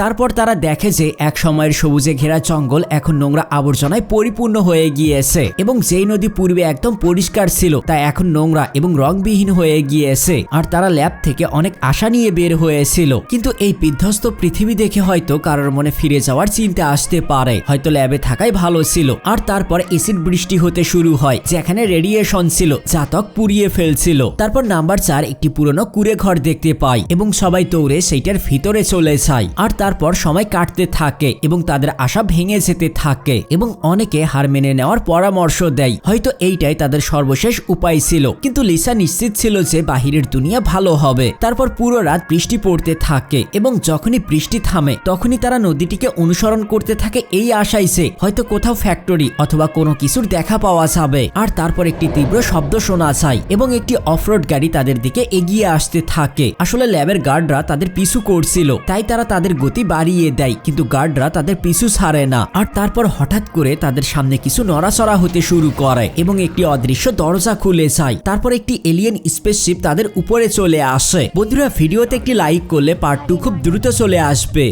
তারপর তারা দেখে যে এক সময়ের সবুজে ঘেরা জঙ্গল এখন নোংরা আবর্জনায় পরিপূর্ণ হয়ে গিয়েছে এবং যেই নদী পূর্বে একদম পরিষ্কার ছিল তা এখন নোংরা এবং রংবিহীন হয়ে গিয়েছে। আর তারা ল্যাব থেকে অনেক আশা নিয়ে বের হয়েছিল, কিন্তু এই বিধ্বস্ত পৃথিবী দেখে হয়তো কারোর মনে ফিরে যাওয়ার চিন্তা আসতে পারে, হয়তো ল্যাবে থাকাই ভালো ছিল। আর তারপর এসিড বৃষ্টি হতে শুরু হয়, যেখানে রেডিয়েশন ছিল যা ত্বক পুড়িয়ে ফেলছিল। তারপর নাম্বার 4 একটি পুরনো কুঁড়ে ঘর দেখতে পায় এবং সবাই দৌড়ে সেইটার ভিতরে চলে যায়। আর তারপর সময় কাটতে থাকে এবং তাদের আশা ভেঙে যেতে থাকে এবং অনেকে হার মেনে নেওয়ার পরামর্শ দেয়, হয়তো এইটাই তাদের সর্বশেষ উপায় ছিল। কিন্তু লিসা নিশ্চিত ছিল যে বাহিরের দুনিয়া ভালো হবে। তারপর পুরো রাত বৃষ্টি পড়তে থাকে এবং যখনই বৃষ্টি থামে তখনই তারা নদীটিকে অনুসরণ করতে থাকে এই আশায় যে হয়তো কোথাও ফ্যাক্টরি অথবা কোনো কিছুর দেখা পাওয়া যাবে। আর তারপর একটি তীব্র শব্দ শোনা যায় এবং একটি অফরোড গাড়ি তাদের দিকে এগিয়ে আসতে থাকে। আসলে ল্যাবের গার্ডরা তাদের পিছু করছিল, তাই তারা তাদের গতি বাড়িয়ে দেয়, কিন্তু গার্ডরা তাদের পিছু ছাড়ে না। আর তারপর হঠাৎ করে তাদের সামনে কিছু নড়াচড়া হতে শুরু করে এবং একটি অদৃশ্য দরজা খুলে যায়। তারপর একটি এলিয়েন স্পেসশিপ তাদের উপরে চলে আসে। বন্ধুরা, ভিডিওতে একটি লাইক করলে পার্ট 2 খুব দ্রুত চলে আসবে।